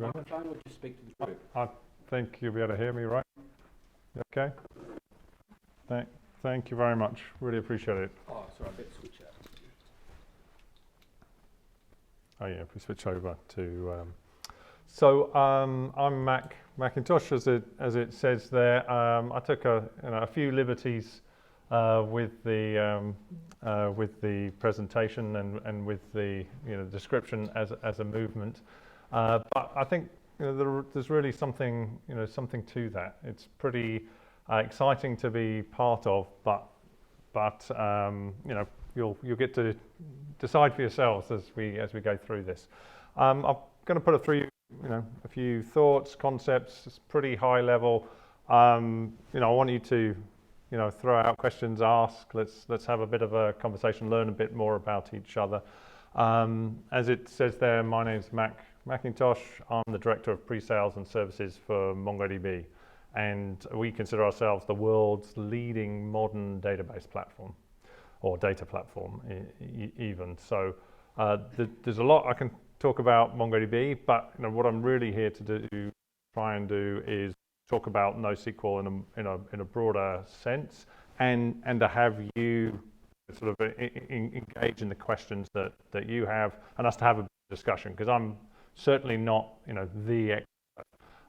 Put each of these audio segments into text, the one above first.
microphone or just speak to the group? I think you'll be able to hear me, right? Okay. Thank you very much. Really appreciate it. Oh, sorry, I better switch out. Oh yeah, if we switch over to. I'm McIntosh, as it says there. I took a few liberties with the presentation and with the description as a movement, but I think there's really something to that. It's pretty exciting to be part of, but you'll get to decide for yourselves as we go through this. I'm going to put a few thoughts, concepts. It's pretty high level. I want you to throw out questions, ask. Let's have a bit of a conversation, learn a bit more about each other. As it says there, my name is McIntosh. I'm the Director of Pre-Sales and Services for MongoDB, and we consider ourselves the world's leading modern database platform, or data platform even. So there's a lot I can talk about MongoDB, but what I'm really here to try and do is talk about NoSQL in a broader sense, and to have you sort of engage in the questions that you have, and us to have a discussion, because I'm certainly not the expert.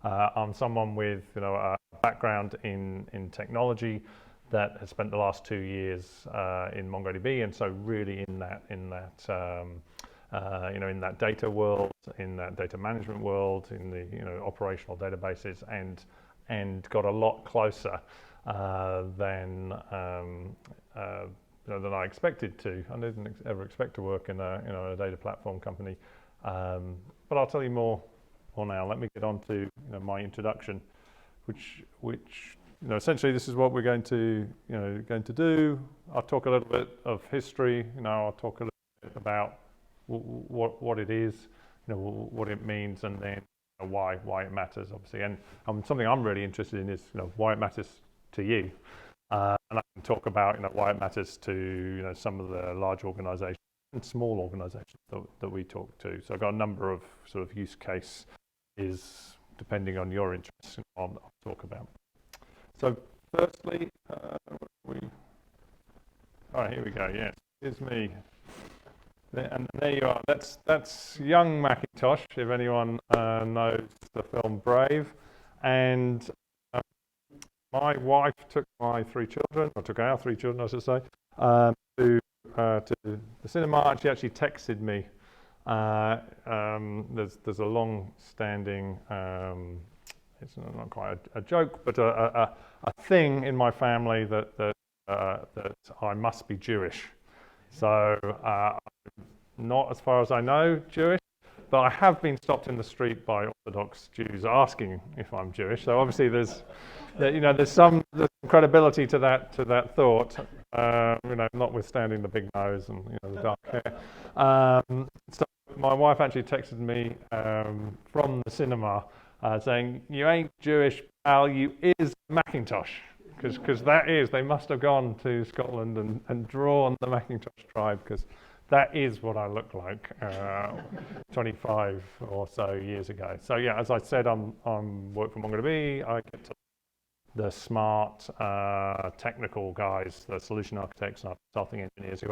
I'm someone with a background in technology that has spent the last 2 years in MongoDB, and so really in that data world, in that data management world, in the operational databases, and got a lot closer than I expected to. I didn't ever expect to work in a data platform company, but I'll tell you more now. Let me get on to my introduction, which essentially this is what we're going to do. I'll talk a little bit of history. I'll talk a little bit about what it is, what it means, and then why it matters, obviously. And something I'm really interested in is why it matters to you, and I can talk about why it matters to some of the large organisations and small organisations that we talk to. So I've got a number of sort of use case is depending on your interests, I'll talk about. So firstly, all right, here we go. Yes, here's me. And there you are. That's young McIntosh, if anyone knows the film Brave. And my wife took my 3 children, or took our 3 children, I should say, to the cinema. She actually texted me. There's a long-standing, it's not quite a joke, but a thing in my family that I must be Jewish. So not, as far as I know, Jewish, but I have been stopped in the street by Orthodox Jews asking if I'm Jewish. So obviously there's some credibility to that thought, notwithstanding the big nose and the dark hair. So my wife actually texted me from the cinema saying, "You ain't Jewish, pal, you is McIntosh." Because they must have gone to Scotland and drawn the McIntosh tribe, because that is what I look like 25 or so years ago. So yeah, as I said, I'm work for MongoDB. I get to the smart technical guys, the solution architects and consulting engineers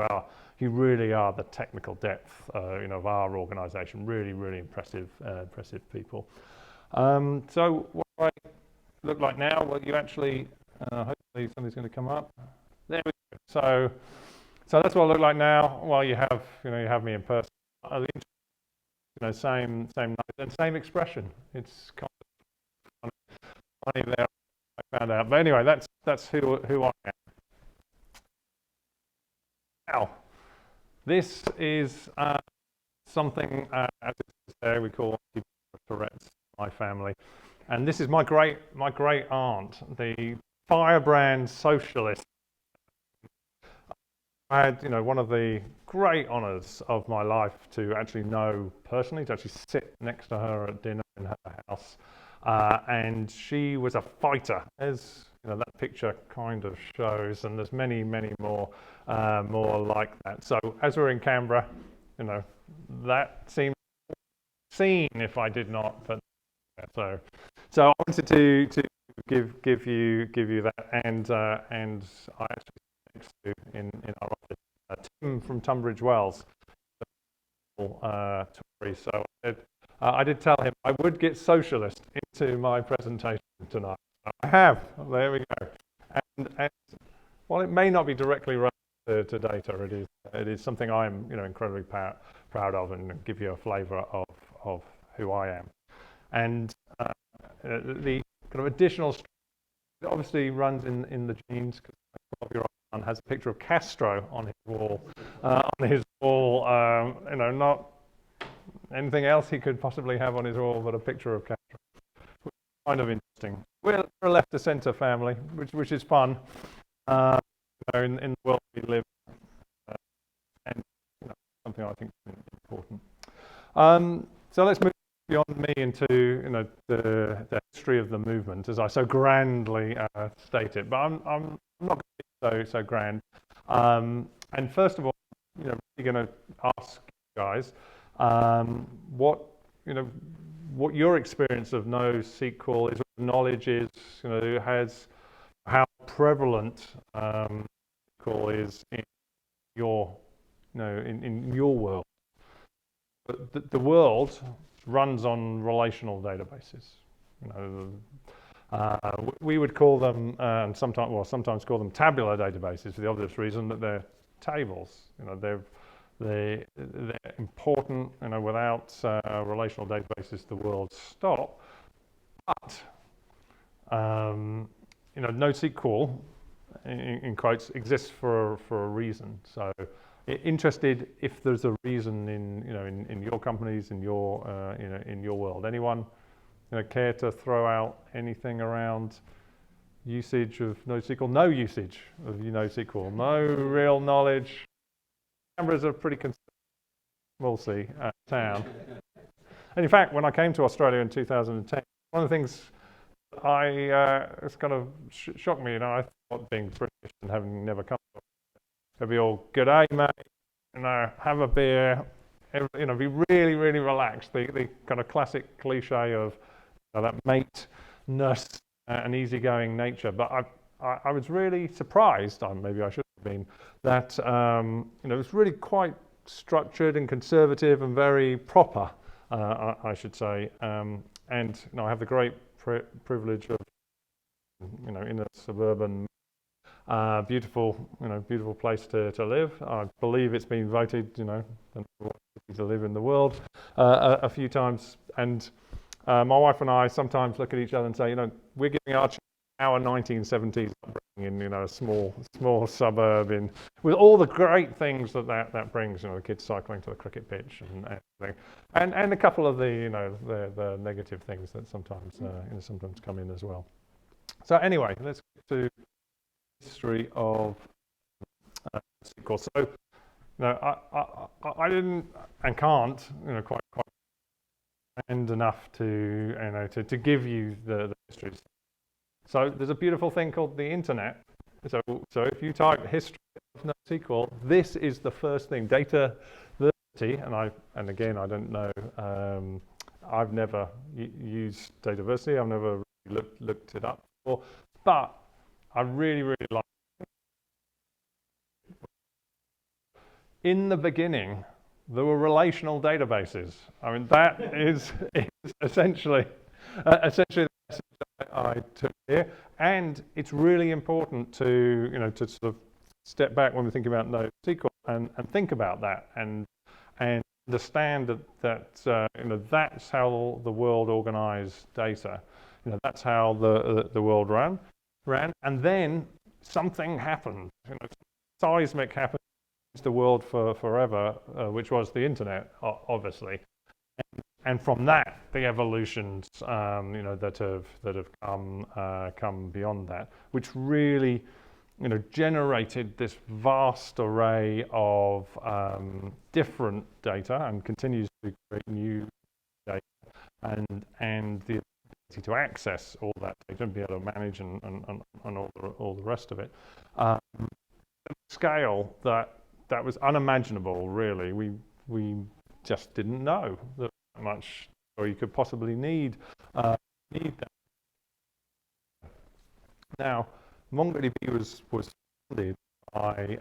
who really are the technical depth of our organisation. Really, really impressive people. So what do I look like now? Well, you actually. Hopefully something's going to come up. There we go. So that's what I look like now. Well, you have me in person. Same nose and same expression. It's kind of funny there. I found out. But anyway, that's who I am. Now, this is something as it's there we call Tourette's, my family, and this is my great aunt, the firebrand socialist. I had, one of the great honours of my life to actually know personally, to actually sit next to her at dinner in her house, and she was a fighter, as that picture kind of shows, and there's many more like that. So as we're in Canberra, that seemed seen if I did not, but So I wanted to give you that, and I actually next to in our office Tim from Tunbridge Wells, Tory. So I did tell him I would get socialist into my presentation tonight. I have. There we go. And while it may not be directly relevant to data, it is something I'm incredibly proud of, and give you a flavour of who I am. And the kind of additional, it obviously runs in the genes. Because 12-year-old son has a picture of Castro on his wall. Not anything else he could possibly have on his wall, but a picture of Castro. Which is kind of interesting. We're a left-to-centre family, which is fun. In the world we live, and something I think is important. So let's move beyond me into the history of the movement, as I so grandly state it. But I'm not going to be so grand. And first of all, really going to ask you guys what your experience of NoSQL is, what knowledge is, how prevalent SQL is in your world. But the world runs on relational databases. We would call them, sometimes call them tabular databases, for the obvious reason that they're tables. They're important. Without relational databases, the world stop. But NoSQL, in quotes, exists for a reason. So, interested if there's a reason in your companies, in your world. Anyone care to throw out anything around usage of NoSQL? No usage of NoSQL. No real knowledge. Canberra's a pretty we'll see town. And in fact, when I came to Australia in 2010, one of the things it's kind of shocked me. I thought being British and having never come to Australia, it'd be all g'day, mate. Have a beer. Be really, really relaxed. The kind of classic cliche of that mate-ness and easygoing nature. But I was really surprised. Maybe I should have been that. It was really quite structured and conservative and very proper, I should say. And I have the great privilege of, in a suburban, beautiful place to live. I believe it's been voted, the number one city to live in the world a few times. And my wife and I sometimes look at each other and say, we're giving our 1970s upbringing in a small suburb with all the great things that brings, the kids cycling to the cricket pitch and everything, and a couple of the negative things that sometimes come in as well. So anyway, let's get to the history of SQL. So I didn't and can't quite and enough to give you the history. So there's a beautiful thing called the internet. So if you type history of NoSQL, this is the first thing. Data diversity, and again I don't know. I've never used data diversity. I've never really looked it up before, but I really like it. In the beginning, there were relational databases. That is essentially the message I took here, and it's really important to to sort of step back when we think about NoSQL and think about that and understand that that's how the world organized data. That's how the world ran, and then something happened. Seismic happened to the world for which was the internet, obviously. And from that, the evolutions, that have come beyond that, which really, generated this vast array of different data and continues to create new data, and the ability to access all that data and be able to manage and all the rest of it. Scale that was unimaginable. Really, we just didn't know that much or you could possibly need that. Now, MongoDB was founded by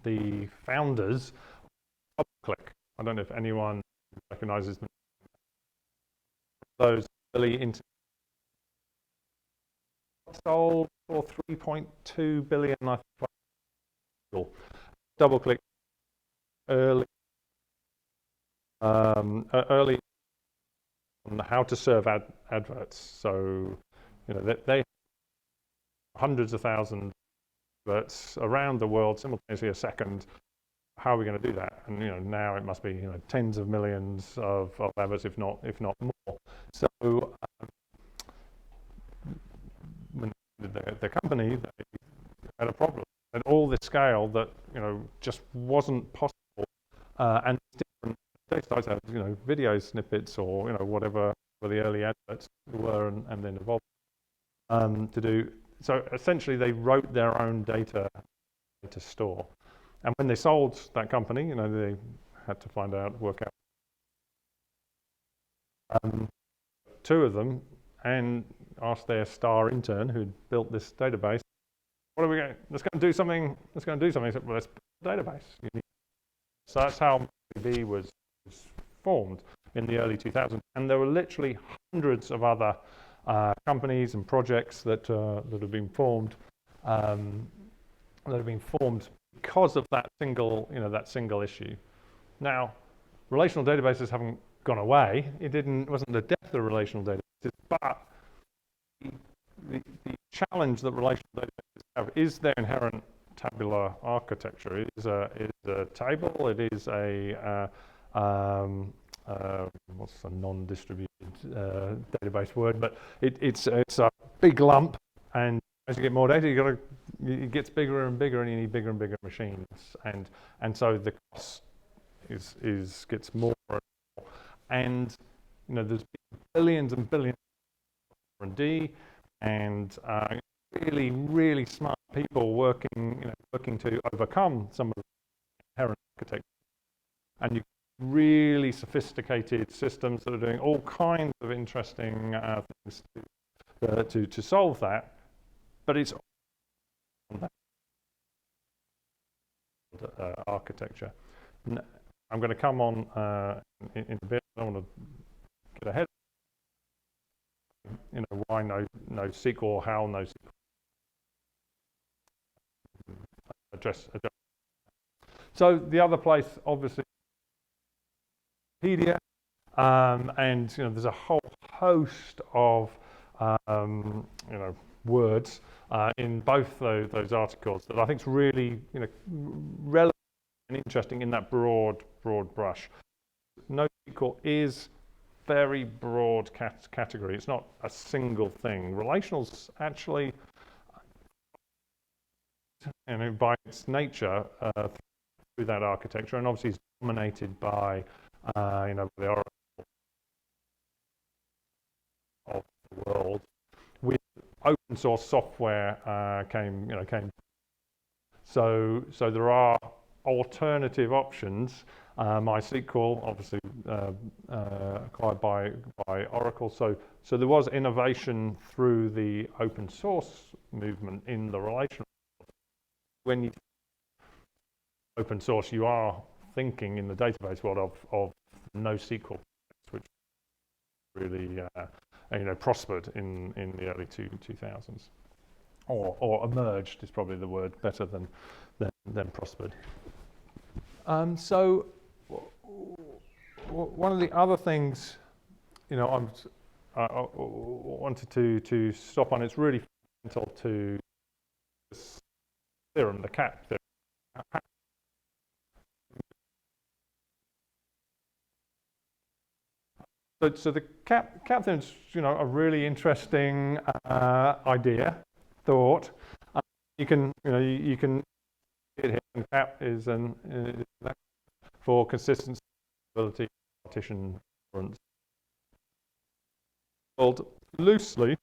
the founders of DoubleClick. I don't know if anyone recognizes them. Those early internet sold for 3.2 billion, I think. DoubleClick early on how to serve adverts. So, you know, they hundreds of thousands of adverts around the world simultaneously a second. How are we going to do that? And, you know, now it must be, you know, tens of millions of adverts, if not more. So when the company, they had a problem at all this scale that, you know, just wasn't possible. And different data types had, you know, video snippets or, you know, whatever the early adverts were, and then evolved to do. So essentially, they wrote their own data store. And when they sold that company, you know, they had to work out two of them, and asked their star intern who'd built this database, "What are we going? Let's go and do something. Let's go and do something." He said, "Well, let's build a database." So that's how MongoDB was formed in the early 2000s, and there were literally hundreds of other companies and projects that have been formed. Because of that single issue. Now, relational databases haven't gone away. It wasn't the death of relational databases, but the challenge that relational databases have is their inherent tabular architecture. It is a table. It is a what's a non-distributed database word? But it's a big lump, and as you get more data, it gets bigger and bigger, and you need bigger and bigger machines, and so the cost gets more and more. And, you know, there's billions and billions of R&D, and really, really smart people working to overcome some of the inherent architecture, and you really sophisticated systems that are doing all kinds of interesting things to solve that. But it's architecture. I'm going to come on in a bit. I don't want to get ahead. You know, why NoSQL, how NoSQL address. So the other place, obviously, Wikipedia, and, you know, there's a whole host of you know, words in both those articles that I think is really, you know, relevant and interesting in that broad brush. NoSQL is very broad category. It's not a single thing. Relational's actually, you know, by its nature, through that architecture, and obviously is dominated by, you know, the Oracle of the world. With open source software came. So there are alternative options. MySQL, obviously, acquired by Oracle. So there was innovation through the open source movement in the relational. When you open source, you are thinking in the database world of NoSQL, which really you know, prospered in the early 2000s, or emerged is probably the word, better than prospered. So one of the other things, you know, I wanted to stop on, it's really fundamental to this theorem, the Cap Theorem. So the Cap Theorem is, you know, a really interesting thought. You can see it here. And Cap is for consistency, stability, partition tolerance. Called loosely,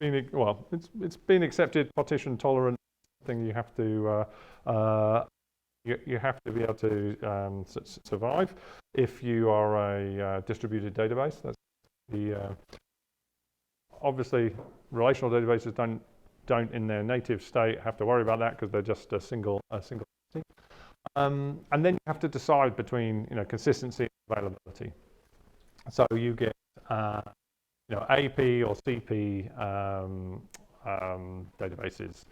it's been accepted. Partition tolerance, something you have to you have to be able to survive. If you are a distributed database, that's obviously relational databases don't in their native state have to worry about that because they're just a single entity. And then you have to decide between consistency and availability. So you get AP or CP databases.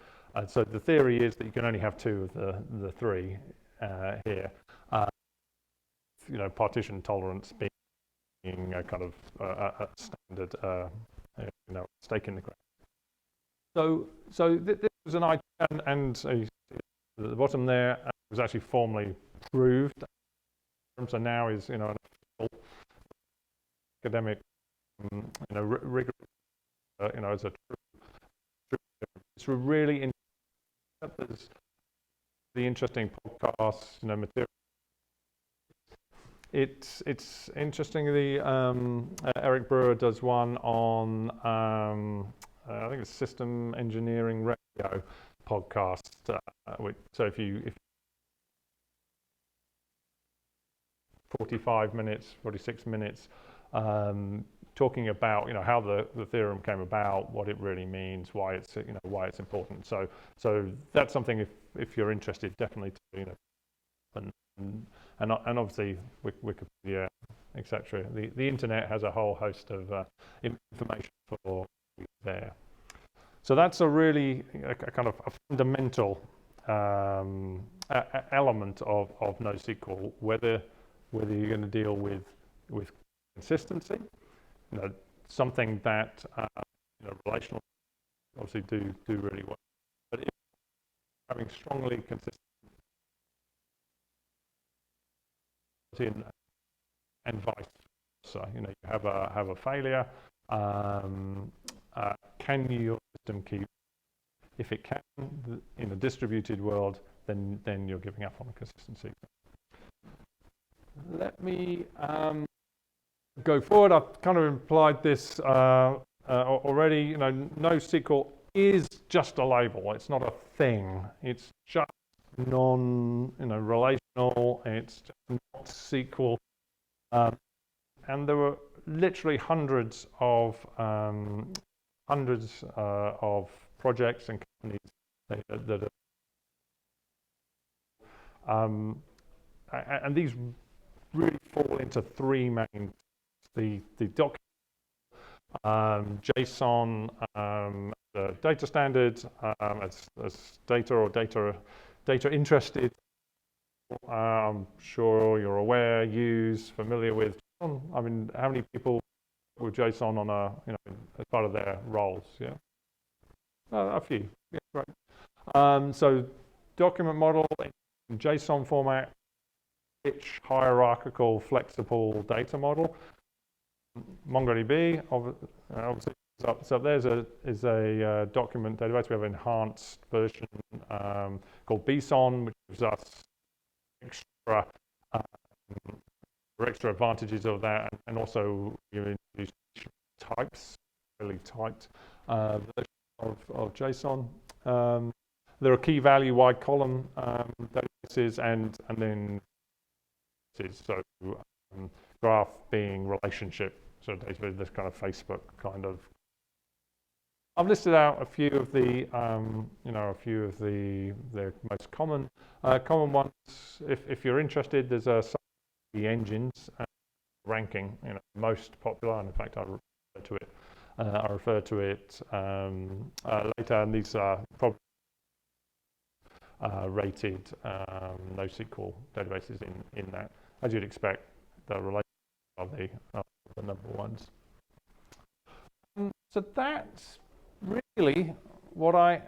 So the theory is that you can only have two of the three here. Partition tolerance being a kind of a standard stake in the ground. So this was an idea, and at the bottom there was actually formally proved. So now is an official academic rigor. As a true. It's really interesting. There's the interesting podcasts, material. It's interestingly, Eric Brewer does one on I think it's System Engineering Radio podcast. So if 45 minutes, 46 minutes, talking about how the theorem came about, what it really means, why it's important. So that's something if you're interested, definitely to and obviously Wikipedia, etc. The internet has a whole host of information for you there. So that's a really a kind of a fundamental element of NoSQL, whether you're going to deal with consistency, something that relational obviously do really well, but if having strongly consistent and vice versa, you have a failure. Can your system keep? If it can, in a distributed world, then you're giving up on the consistency. Let me go forward. I've kind of implied this already. NoSQL is just a label. It's not a thing. It's just relational. It's just not SQL. And there were literally hundreds of projects and companies that and these really fall into three main: the document, JSON, the data standards, as data or data interested. I'm sure you're aware, familiar with. I mean, how many people with JSON on as part of their roles? Yeah, a few. Yeah, right. So document model in JSON format, rich, hierarchical, flexible data model. MongoDB, obviously, so there's a document database. We have an enhanced version called BSON, which gives us extra advantages of that, and also you introduce types, really typed version of JSON. There are key value wide column databases, and then so graph being relationship, so database, this kind of Facebook kind of. I've listed out a few of the most common ones. If you're interested, there's the engines ranking, most popular, and in fact I refer to it later, and these are probably rated NoSQL databases in that, as you'd expect. The relational are the number ones. So that's really what I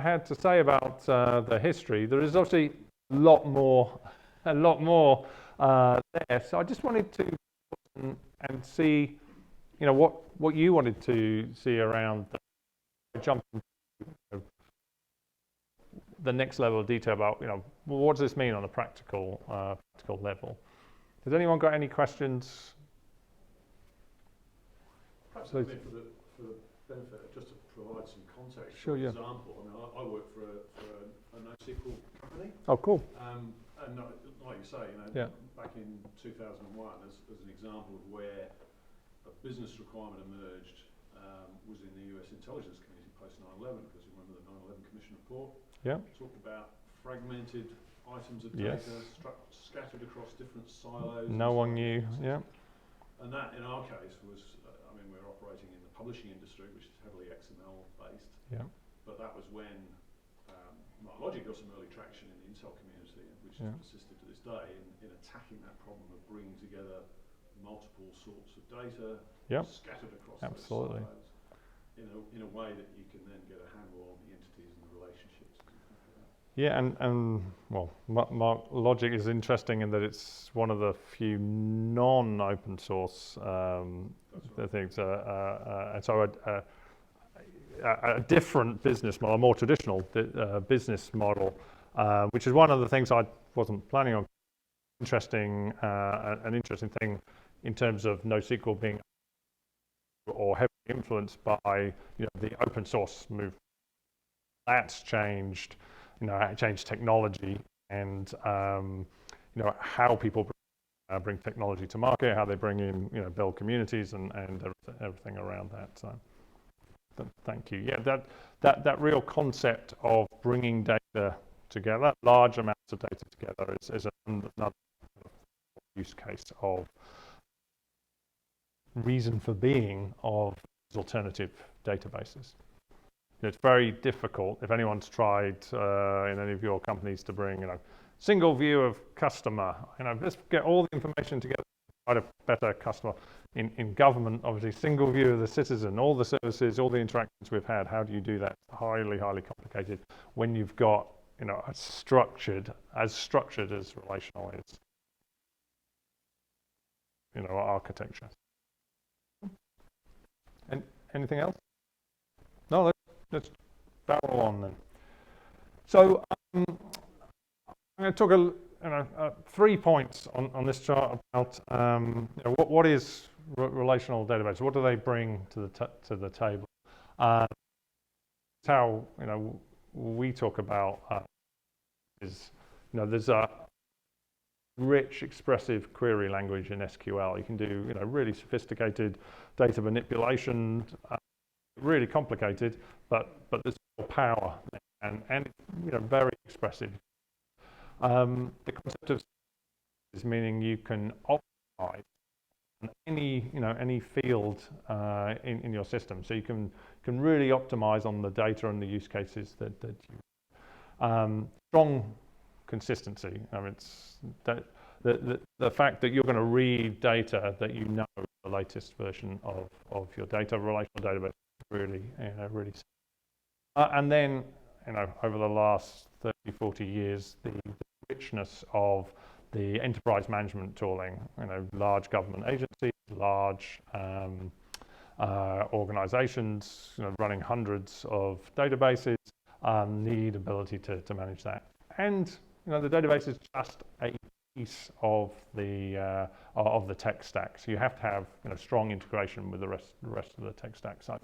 had to say about the history. There is obviously a lot more there. So I just wanted to and see, what you wanted to see around jumping to the next level of detail about, what does this mean on a practical level? Has anyone got any questions? Perhaps for the benefit, just to provide some context. Sure, For yeah. example, I work for a a NoSQL company. Oh, cool. And like you say, back in 2001, as an example of where a business requirement emerged, was in the US intelligence community post 9/11, because you remember the 9/11 Commission report. Yeah. Talked about fragmented items of Yes. data scattered across different silos. No one knew. Yeah. And that, in our case, was, we're operating in the publishing industry, which is heavily XML based. Yeah. But that was when MarkLogic got some early traction in the Intel community, which has persisted to this day in attacking that problem of bringing together multiple sorts of data scattered across those silos in a way that you can then get a handle on the entities and the relationships. Yeah, and well, MarkLogic is interesting in that it's one of the few non-open source things. And so a different business model, a more traditional business model, which is one of the things I wasn't planning on. An interesting thing in terms of NoSQL being or heavily influenced by the open source movement. That's changed. Changed technology and how people bring technology to market, how they bring in build communities and everything around that. So thank you. Yeah, that real concept of bringing data together, large amounts of data together, is another use case of reason for being of alternative databases. It's very difficult, if anyone's tried in any of your companies, to bring single view of customer, just get all the information together, provide a better customer. In government, obviously, single view of the citizen, all the services, all the interactions we've had. How do you do that? Highly, highly complicated when you've got as structured as relational is architecture. And anything else? No, let's barrel on then. So I'm going to talk 3 points on this chart about what is relational database. What do they bring to the table? It's how we talk about there's a rich expressive query language in SQL. You can do really sophisticated data manipulation, really complicated, but there's more power and very expressive. The concept of is meaning you can optimize any field in your system, so you can really optimize on the data and the use cases that you strong consistency. It's the fact that you're going to read data that the latest version of your data relational database really and then over the last 30-40 years the richness of the enterprise management tooling, large government agencies, large organizations running hundreds of databases need ability to manage that. And the database is just a piece of the tech stack. So you have to have strong integration with the rest of the tech stack. So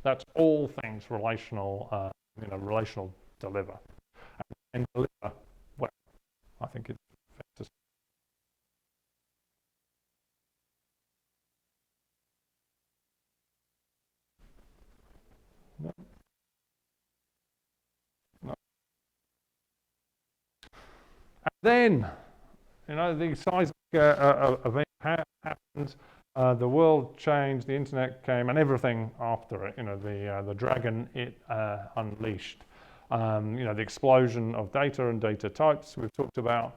that's all things relational, relational deliver. And deliver, well, I think it's fair to say. No. And then, the seismic event happened. The world changed. The internet came, and everything after it. The dragon it unleashed. The explosion of data and data types we've talked about.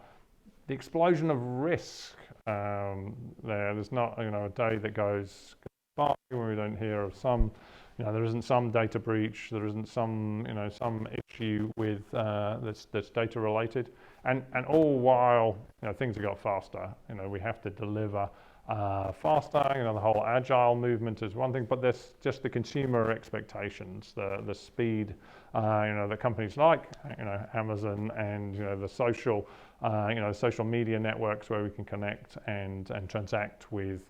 The explosion of risk. There's not a day that goes by when we don't hear of some. There isn't some data breach. There isn't some some issue with that's data related. And all while things have got faster. We have to deliver faster. The whole agile movement is one thing, but there's just the consumer expectations, the speed. The companies like Amazon and the social social media networks where we can connect and transact with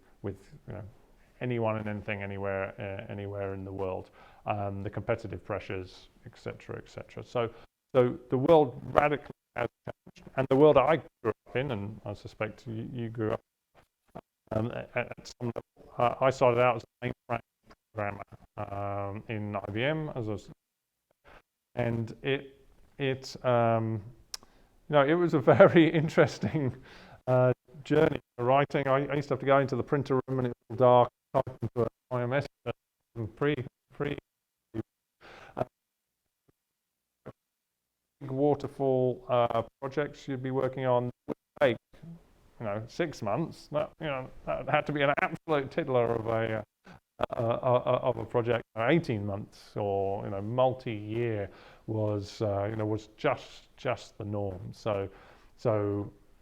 anyone and anything anywhere in the world. The competitive pressures, etc., etc. So So the world radically has changed, and the world I grew up in, and I suspect you grew up at some level. I started out as a mainframe programmer in IBM and it it was a very interesting journey for writing. I used to have to go into the printer room and it was dark, type into an IMS pre waterfall projects you'd be working on would take 6 months. That had to be an absolute tiddler of a project. 18 months or multi-year was just the norm. So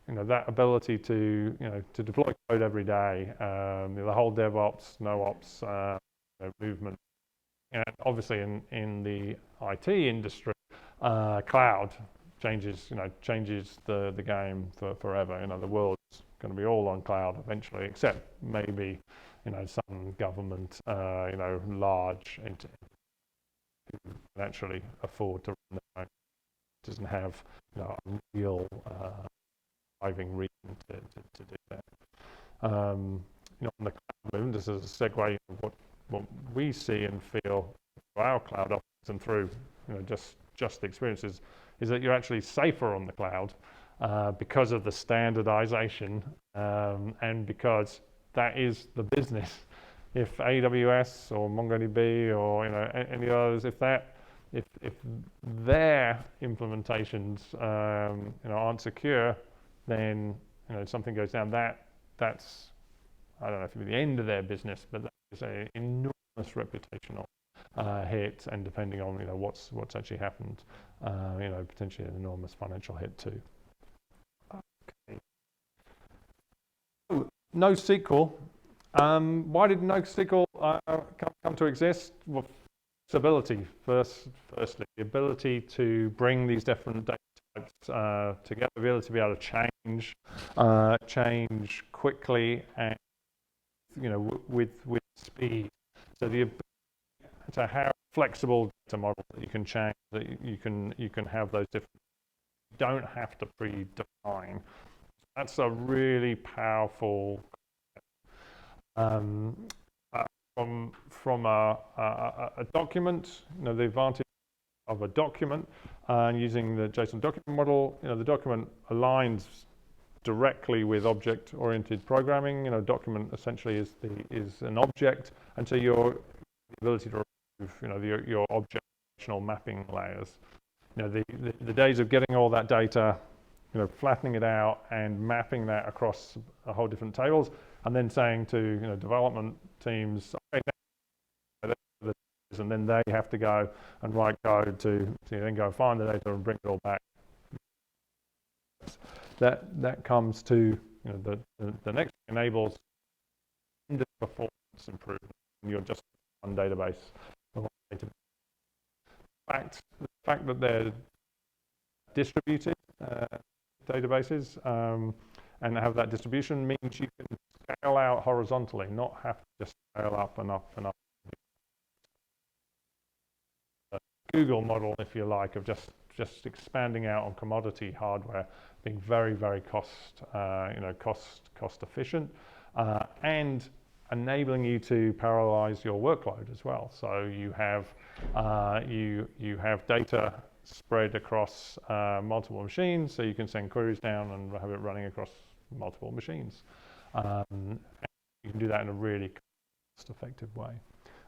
that ability to deploy code every day, the whole DevOps, NoOps movement, and obviously in the IT industry, cloud changes the game forever. The world's going to be all on cloud eventually, except maybe some government large entity who can actually afford to run their own, doesn't have a real driving reason to do that. On the cloud movement, this is a segue of what we see and feel through our cloud offerings and through just the experiences, is that you're actually safer on the cloud because of the standardization and because that is the business. If AWS or MongoDB or any others, if their implementations aren't secure, then something goes down. That's I don't know if it'll be the end of their business, but that is an enormous reputational hit, and depending on what's actually happened, potentially an enormous financial hit too. Okay. So, NoSQL. Why did NoSQL come to exist? Well, stability firstly, the ability to bring these different data types together, the ability to be able to change quickly and with speed. So the ability to have flexible data model that you can change, that you can have those different. You don't have to predefine. That's a really powerful. From a document, the advantage of a document and using the JSON document model, the document aligns directly with object-oriented programming. Document essentially is an object, and so your ability to remove, your object-relational mapping layers. The days of getting all that data, flattening it out and mapping that across a whole different tables, and then saying to development teams, okay, and then they have to go and write code to then go find the data and bring it all back. That comes to the next enables performance improvement. You're just one database. The fact that they're distributed databases and have that distribution means you can scale out horizontally, not have to just scale up and up and up. A Google model, if you like, of just expanding out on commodity hardware, being very, very cost efficient, and enabling you to parallelize your workload as well. So you have you have data spread across multiple machines, so you can send queries down and have it running across multiple machines. And you can do that in a really cost-effective way.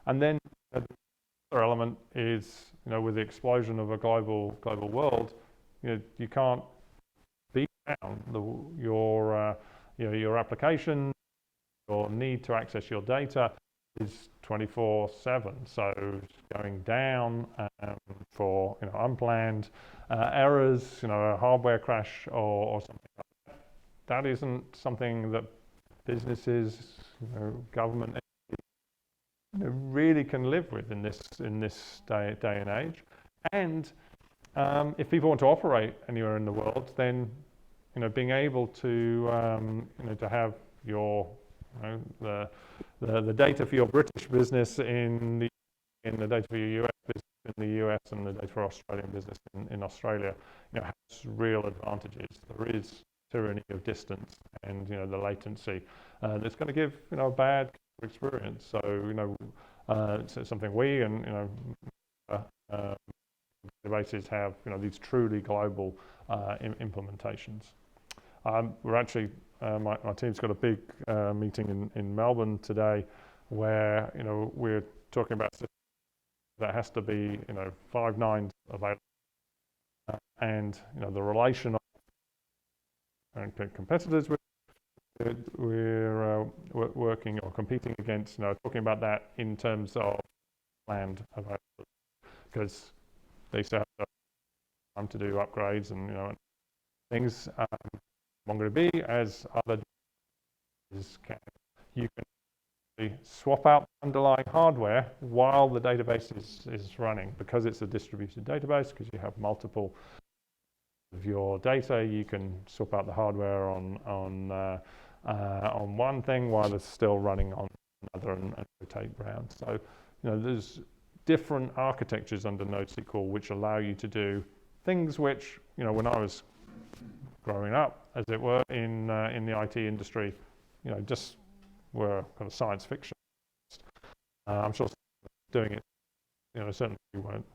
And then the other element is, with the explosion of a global world, you can't beat down your application. Your need to access your data is 24/7. So going down for unplanned errors, a hardware crash or something like that. That isn't something that businesses, government really can live with in this day and age. And if people want to operate anywhere in the world, then being able to to have your the data for your British business in the in the data for your US business in the US and the data for Australian business in Australia, has real advantages. There is tyranny of distance and the latency that's going to give a bad experience. So it's something we and databases have these truly global implementations. We're actually my team's got a big meeting in Melbourne today, where we're talking about that has to be 5 nines available, and the relation of competitors we're working or competing against, talking about that in terms of land availability, because they still have time to do upgrades and things. MongoDB, as other you can swap out the underlying hardware while the database is running, because it's a distributed database, because you have multiple of your data. You can swap out the hardware on one thing while it's still running on another and rotate around. So there's different architectures under NoSQL which allow you to do things which when I was growing up, as it were, in the IT industry, just were kind of science fiction. I'm sure doing it, certainly you won't.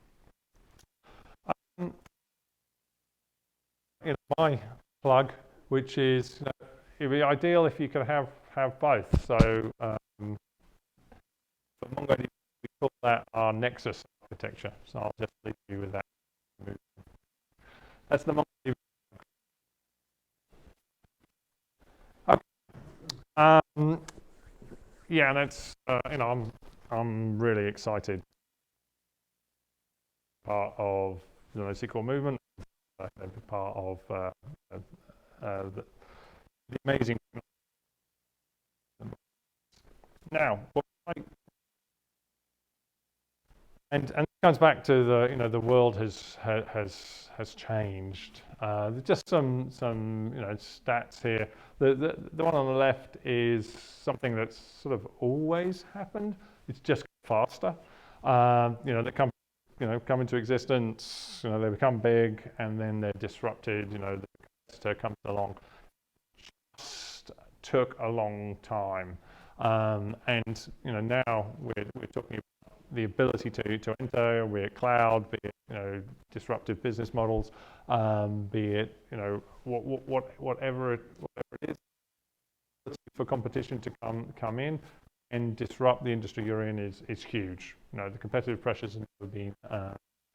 My plug, which is, it'd be ideal if you could have both. So for MongoDB, we call that our Nexus architecture. So I'll just leave you with that. That's the MongoDB. Okay. Yeah, and that's I'm really excited. Part of the NoSQL movement. Part of the amazing. Now, and it comes back to the world has changed. Just some stats here. The one on the left is something that's sort of always happened. It's just faster. They come into existence. They become big, and then they're disrupted. The competitor comes along. Just took a long time, and now we're talking about the ability to enter, be it cloud, be it disruptive business models, be it whatever it is, for competition to come in and disrupt the industry you're in is huge. The competitive pressures have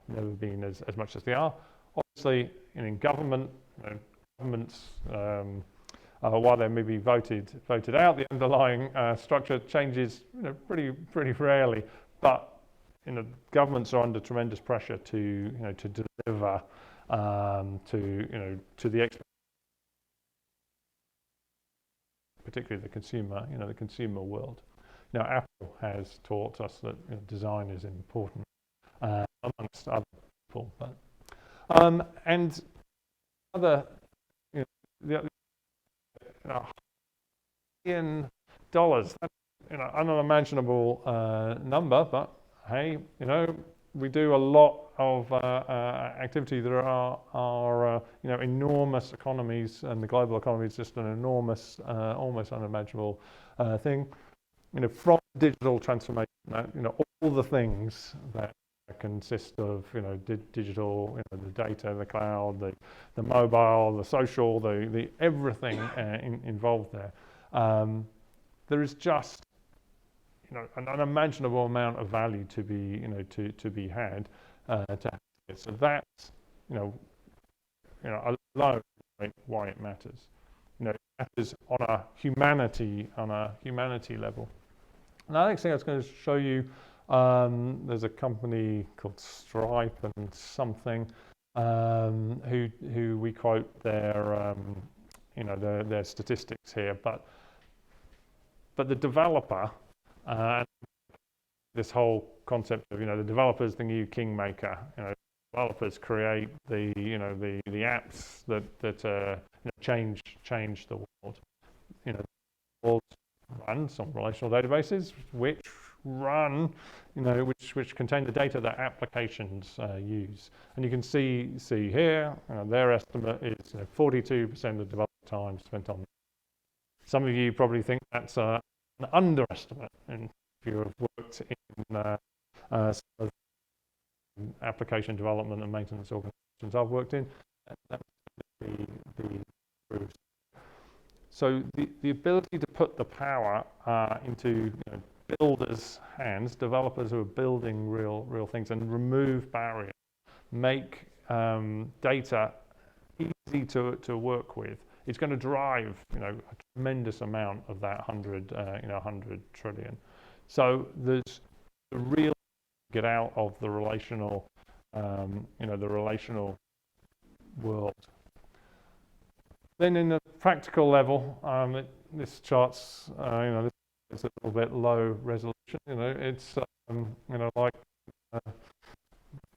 never been as much as they are. Obviously, in government, governments, while they may be voted out, the underlying structure changes pretty rarely. But governments are under tremendous pressure to deliver to the particularly the consumer world. Now, Apple has taught us that design is important, amongst other people. But and other $1 billion, that's an unimaginable number. But hey, we do a lot of activity. There are enormous economies, and the global economy is just an enormous, almost unimaginable thing. From digital transformation, all the things that consist of digital, the data, the cloud, the mobile, the social, the everything involved there. There is just an unimaginable amount of value to be to be had. So that's alone why it matters. It matters on a humanity level. Now, the next thing I was going to show you, there's a company called Stripe and something who we quote their statistics here, but the developer, this whole concept of the developer's the new kingmaker. Developers create the apps that change the world. The world runs on relational databases, which run, which contain the data that applications use. And you can see here, their estimate is 42% of development time spent on. Some of you probably think that's an underestimate, and if you have worked in some of the application development and maintenance organizations I've worked in, that would be true. So the ability to put the power into builders' hands, developers who are building real things, and remove barriers, make data easy to work with. It's going to drive a tremendous amount of that 100 trillion. So there's the real get out of the relational, the relational world. Then in the practical level, this chart's, this is a little bit low resolution. It's, like, I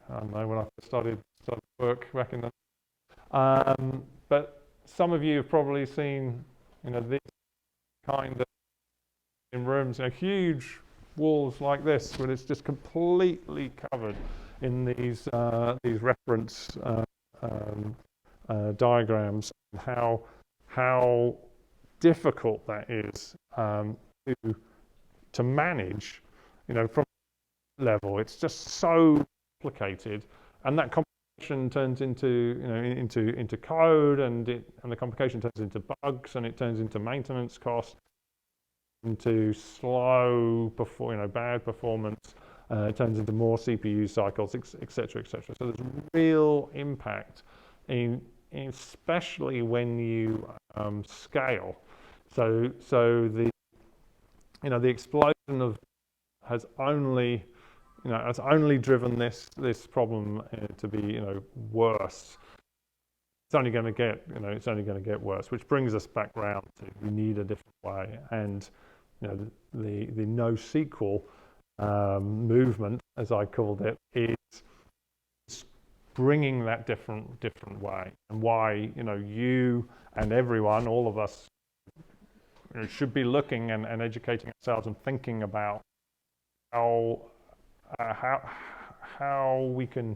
don't know, when I started work back in the, but some of you have probably seen, this kind of in rooms, huge walls like this, where it's just completely covered in these reference diagrams. How difficult that is to manage, from level. It's just so complicated, and that complication turns into code, and the complication turns into bugs, and it turns into maintenance costs, into slow, bad performance. It turns into more CPU cycles, etc., etc. So there's real impact especially when you scale. So the explosion has only driven this problem to be worse. It's only going to get worse, which brings us back round to we need a different way. And the NoSQL movement, as I called it, is bringing that different way, and why you and everyone, all of us, should be looking and educating ourselves and thinking about how we can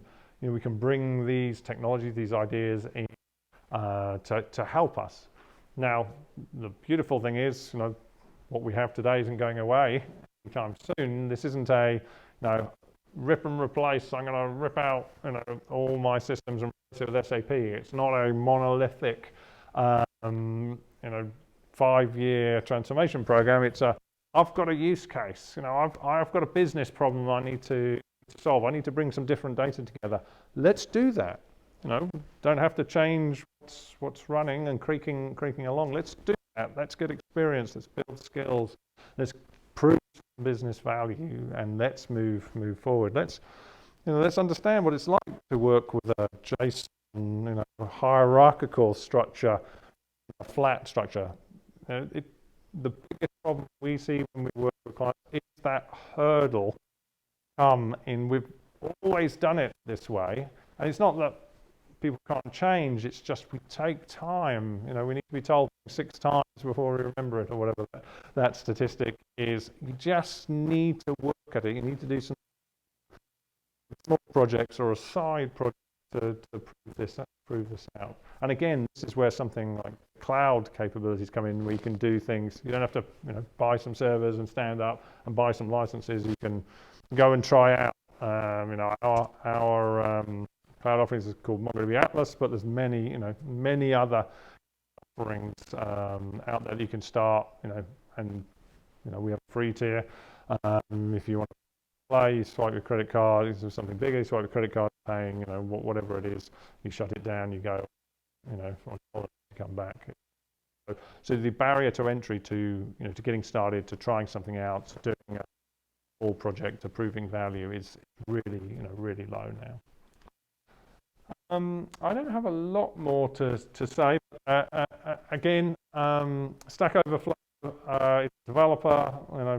bring these technologies, these ideas in to help us. Now, the beautiful thing is, what we have today isn't going away anytime soon. This isn't a rip and replace. I'm going to rip out all my systems and replace it with SAP. It's not a monolithic 5-year transformation program. It's I've got a use case. I've got a business problem I need to solve. I need to bring some different data together. Let's do that. Don't have to change what's running and creaking along. Let's do that. Let's get experience. Let's build skills. Let's prove business value, and let's move forward. Let's understand what it's like to work with a JSON, a hierarchical structure, a flat structure. The biggest problem we see when we work with clients is that hurdle come in. We've always done it this way, and it's not that people can't change. It's just we take time. We need to be told 6 times before we remember it, or whatever that statistic is. You just need to work at it. You need to do some small projects or a side project to prove this out. And again, this is where something like cloud capabilities come in, where you can do things. You don't have to buy some servers and stand up and buy some licenses. You can go and try out. Our cloud offerings is called MongoDB Atlas, but there's many other offerings out there that you can start. And we have a free tier. If you want to play, you swipe your credit card. If there's something bigger, you swipe your credit card, paying whatever it is. You shut it down. You go, on holiday, come back. So the barrier to entry to getting started, to trying something out, to doing a full project, to proving value is really low now. I don't have a lot more to say. Again, Stack Overflow is a developer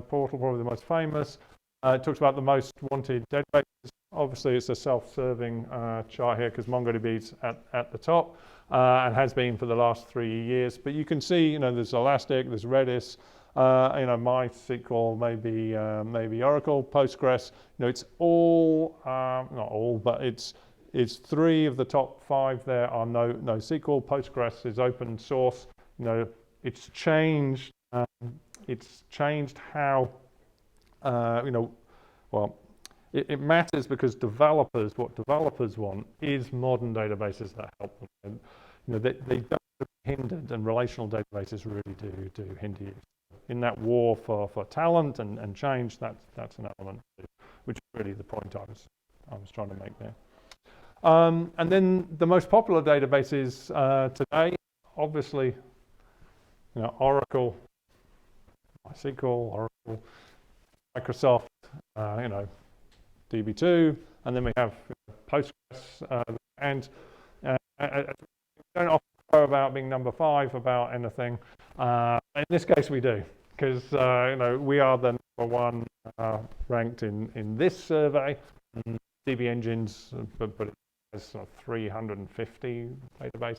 portal, probably the most famous. It talks about the most wanted databases. Obviously, it's a self-serving chart here because MongoDB's at the top and has been for the last 3 years. But you can see, there's Elastic, there's Redis, MySQL, maybe Oracle, Postgres. It's all, not all, but it's 3 of the top 5 there are NoSQL. Postgres is open source. It's changed. It's changed how, it matters because what developers want is modern databases that help them. They don't get hindered, and relational databases really do hinder you. In that war for talent and change, that's an element too, which is really the point I was trying to make there. And then the most popular databases today, obviously, Oracle, MySQL, Oracle, Microsoft, DB2, and then we have Postgres, and we don't often go about being number 5 about anything. In this case, we do, because we are the number 1 ranked in this survey. DB Engines, but it has 350 databases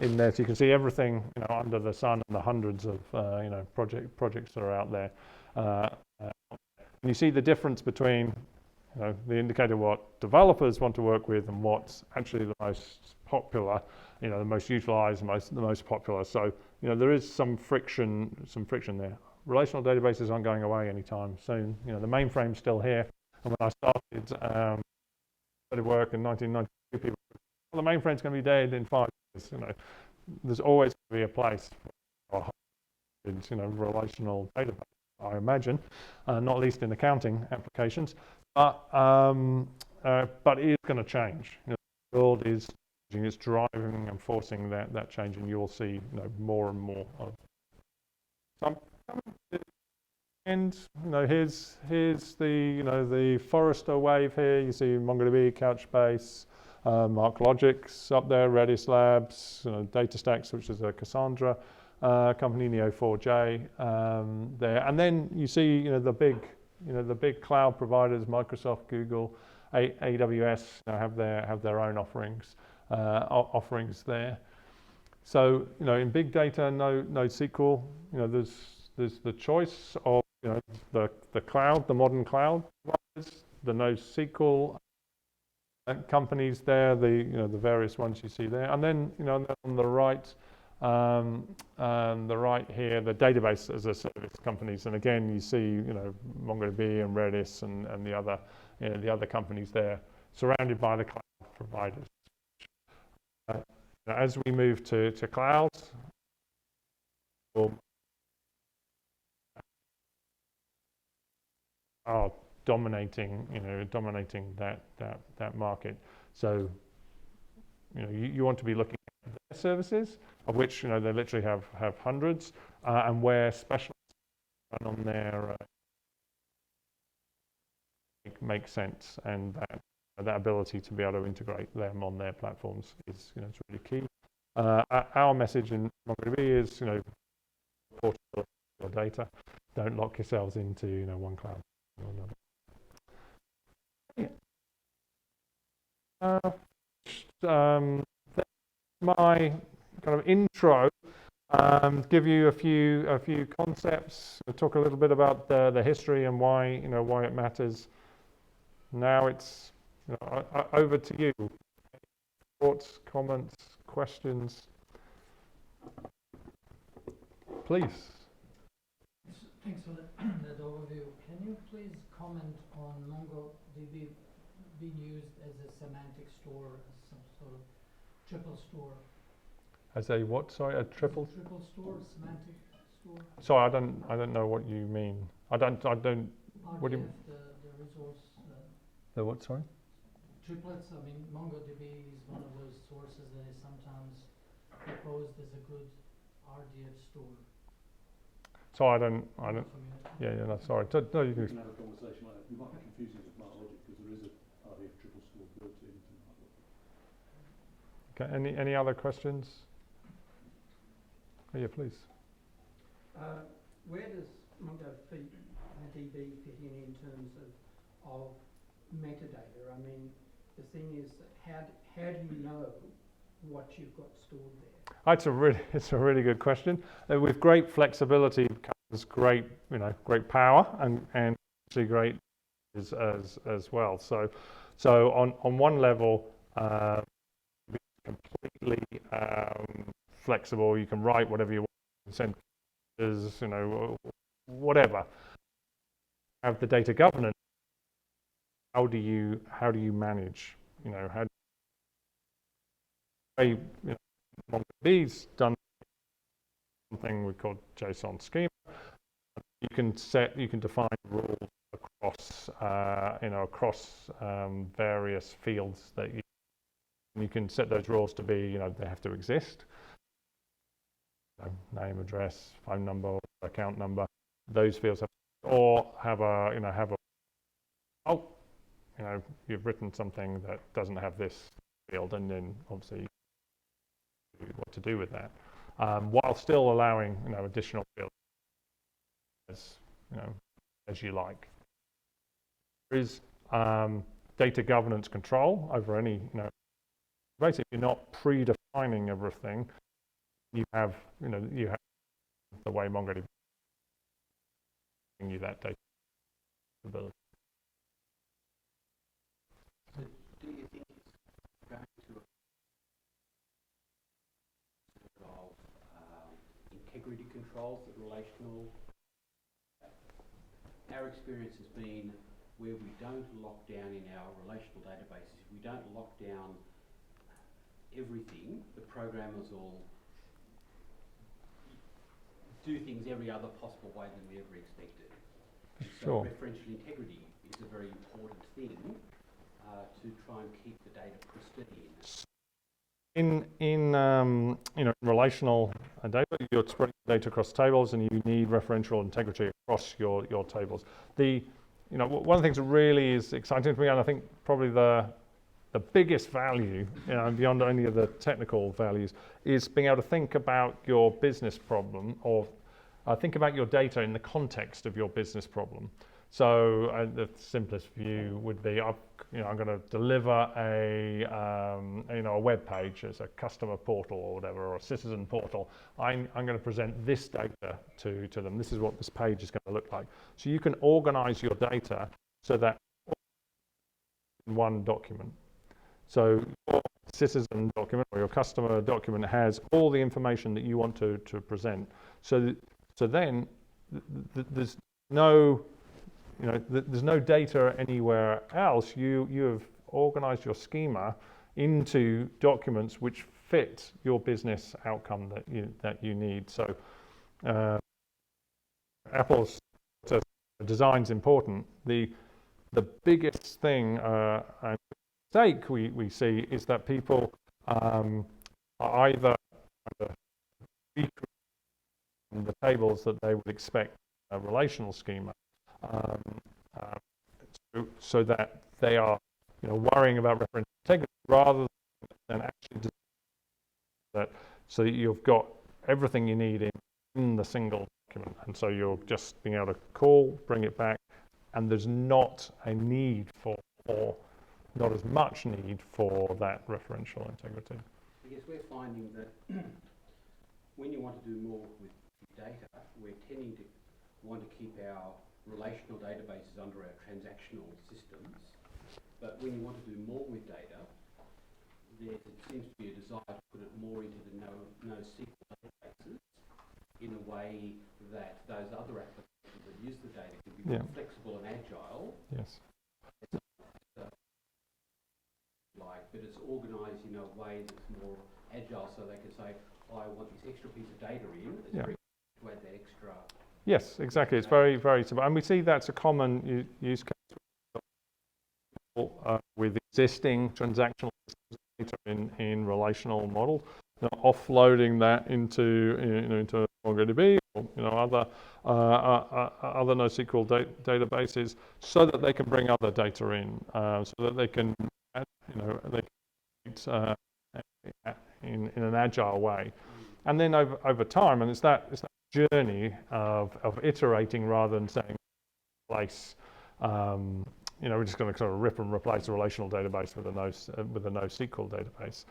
in there, so you can see everything under the sun and the hundreds of projects that are out there. And you see the difference between the indicator what developers want to work with and what's actually the most popular, the most utilized, the most popular. So there is some friction there. Relational databases aren't going away anytime soon. The mainframe's still here. And when I started work in 1992, people said, well, the mainframe's going to be dead in 5 years. There's always going to be a place for relational database, I imagine, not least in accounting applications. But it is going to change. The world is changing. It's driving and forcing that change, and you'll see more and more of it. So I'm coming to the end. Here's the Forrester Wave here. You see MongoDB, Couchbase, MarkLogic's up there, Redis Labs, DataStax, which is a Cassandra company, Neo4j there, and then you see the big cloud providers, Microsoft, Google, AWS have their own offerings there. So in big data, NoSQL, there's the choice of the cloud, the modern cloud providers, the NoSQL companies there, the various ones you see there, and then on the right. The right here, the database as a service companies, and again you see MongoDB and Redis and the other companies there, surrounded by the cloud providers. As we move to cloud, are dominating that market. So you want to be looking at their services, of which they literally have hundreds, and where specialists run on their make sense, and that ability to be able to integrate them on their platforms is it's really key. Our message in MongoDB is portability of your data. Don't lock yourselves into one cloud or another. That's my kind of intro. Give you a few concepts. Talk a little bit about the history and why it matters. Now it's over to you. Thoughts, comments, questions, please. Thanks for that overview. Can you please comment on MongoDB being used as a semantic store, as some sort of triple store? As a what? Sorry, a triple? Triple store, semantic store. Sorry, I don't know what you mean. I don't. What do you mean? The resource. The what? Sorry. Triplets. I mean, MongoDB is one of those sources that is sometimes proposed as a good RDF store. So I don't. Yeah. No, sorry. No, you can. We can have a conversation like that. We might be confusing with MarkLogic because there is a RDF triple store built into MarkLogic. Okay. Any other questions? Oh, yeah, please. Where does MongoDB fit in terms of metadata? I mean, the thing is, how do you know what you've got stored there? It's a really good question. With great flexibility comes great power and actually great as well. So on one level, be completely flexible. You can write whatever you want, send whatever. Have the data governance. How do you manage? MongoDB's done something we call JSON schema. You can define rules across various fields that you can set those rules to be, they have to exist. Name, address, phone number, account number, those fields you've written something that doesn't have this field, and then obviously what to do with that, while still allowing additional fields as you like. There is data governance control over any basically you're not predefining everything. You have the way MongoDB giving you that data ability. So do you think it's going to involve integrity controls that relational? Our experience has been where we don't lock down in our relational databases, if we don't lock down everything, the programmers will do things every other possible way than we ever expected. Sure. So referential integrity is a very important thing to try and keep the data pristine. In relational data, you're spreading data across tables, and you need referential integrity across your tables. One of the things that really is exciting to me, and I think probably the biggest value, beyond any of the technical values, is being able to think about your business problem, or think about your data in the context of your business problem. So the simplest view would be, I'm going to deliver a web page as a customer portal or whatever, or a citizen portal. I'm going to present this data to them. This is what this page is going to look like. So you can organize your data so that in one document. So your citizen document or your customer document has all the information that you want to present. So then there's no data anywhere else. You have organized your schema into documents which fit your business outcome that you need. So Apple's design's important. The biggest thing and mistake we see is that people are either recreating the tables that they would expect a relational schema, so that they are worrying about reference integrity rather than actually that, so that you've got everything you need in the single document, and so you're just being able to call, bring it back, and there's not a need or not as much need for that referential integrity. Because we're finding that when you want to do more with data, we're tending to want to keep our relational databases under our transactional systems. But when you want to do more with data, there seems to be a desire to put it more into the NoSQL databases in a way that those other applications that use the data can be more flexible and agile. Yes. But it's organised in a way that's more agile, so they can say, I want this extra piece of data in, it's very to add that extra. Yes, exactly. It's very, very simple. And we see that's a common use case with existing transactional data in relational models, offloading that into MongoDB or other NoSQL databases, so that they can bring other data in, so that they can in an agile way, and then over time, and it's that journey of iterating rather than saying replace we're just going to sort of rip and replace a relational database with a NoSQL database.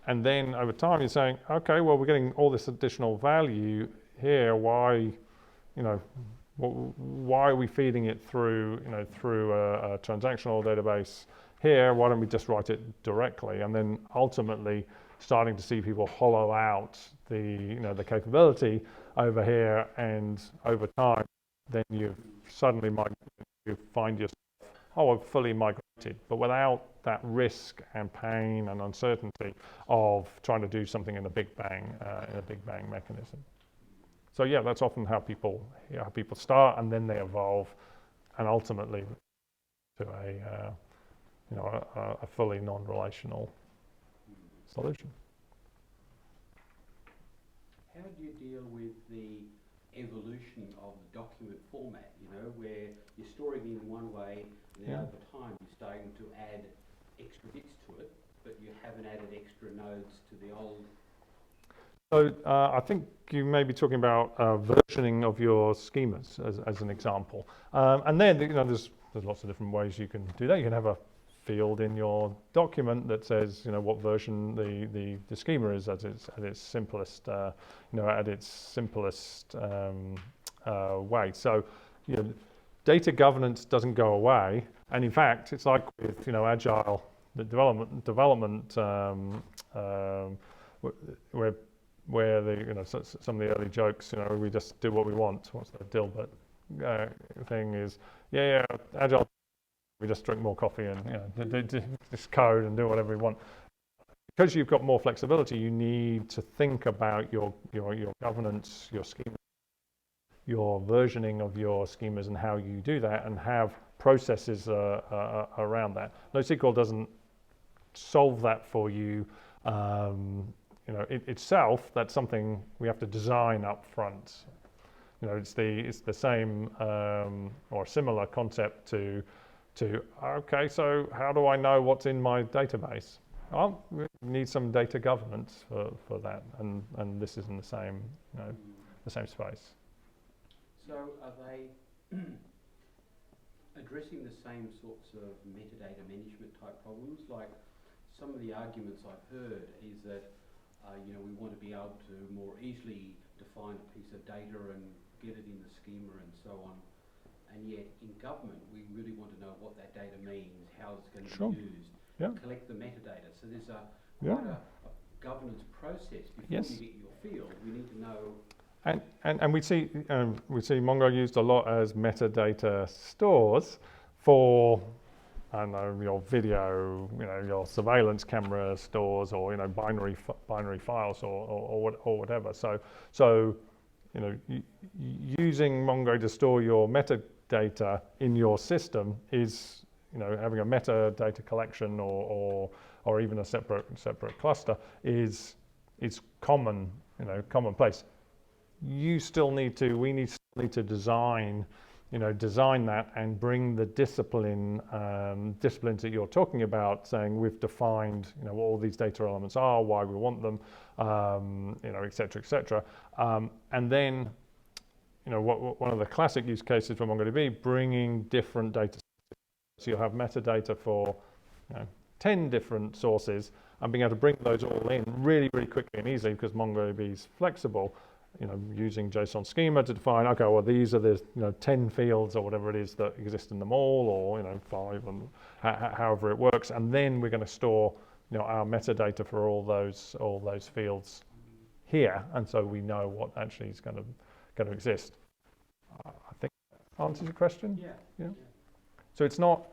And then over time you're saying, okay, well, we're getting all this additional value here. Why are we feeding it through a transactional database here? Why don't we just write it directly? And then ultimately starting to see people hollow out the capability over here, and over time, then you suddenly you find yourself, I've fully migrated, but without that risk and pain and uncertainty of trying to do something in a big bang mechanism. So yeah, that's often how people start, and then they evolve, and ultimately to a fully non-relational solution. How do you deal with the evolution of the document format, where you're storing it in one way, and then over time you're starting to add extra bits to it, but you haven't added extra nodes to the old? So I think you may be talking about versioning of your schemas as an example. And then there's lots of different ways you can do that. You can have a field in your document that says what version the schema is at its simplest way. So data governance doesn't go away, and in fact it's like with agile development where some of the early jokes, we just do what we want. What's the Dilbert thing is, agile, we just drink more coffee and just code and do whatever we want. Because you've got more flexibility, you need to think about your governance, your schema, your versioning of your schemas and how you do that, and have processes around that. NoSQL doesn't solve that for you. Itself, that's something we have to design up front. It's the same or similar concept to okay, so how do I know what's in my database? Well, we need some data governance for that, and this is in the same space. So are they addressing the same sorts of metadata management type problems? Like, some of the arguments I've heard is that we want to be able to more easily define a piece of data and get it in the schema and so on. And yet in government, we really want to know what that data means, how it's going to be used, collect the metadata. So there's quite a governance process before you get your field. We need to know. And we see Mongo used a lot as metadata stores for, I don't know, your video, your surveillance camera stores, or binary files, or whatever. So using Mongo to store your metadata in your system is having a metadata collection or even a separate cluster is commonplace. We still need to design that and bring the disciplines that you're talking about, saying we've defined what all these data elements are, why we want them, et cetera, and then one of the classic use cases for MongoDB, bringing different data. So you'll have metadata for 10 different sources, and being able to bring those all in really, really quickly and easily, because MongoDB is flexible. Using JSON schema to define, okay, well, these are the 10 fields or whatever it is that exist in them all, or 5, and however it works, and then we're going to store our metadata for all those fields here, and so we know what actually is going to exist. I think that answers your question. Yeah. So it's not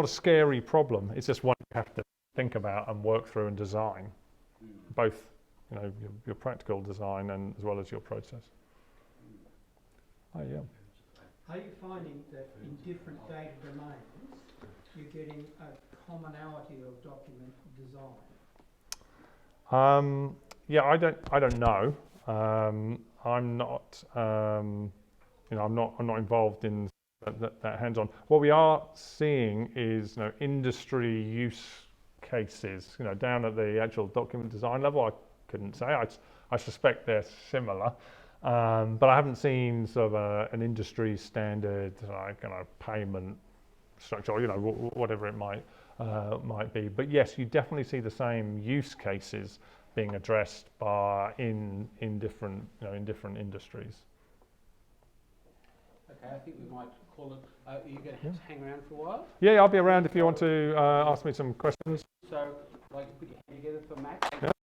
a scary problem. It's just one you have to think about and work through and design, both. Your practical design and as well as your process. Are you finding that in different data domains you're getting a commonality of document design? I don't know. I'm not. I'm not involved in that hands-on. What we are seeing is industry use cases. Down at the actual document design level. I couldn't say. I suspect they're similar, But I haven't seen sort of an industry standard like payment structure, or whatever it might be. But yes, you definitely see the same use cases being addressed in different industries. Okay, I think we might call it. Are you going to hang around for a while? Yeah, I'll be around if you want to ask me some questions. So, like, put your hand together for Mac.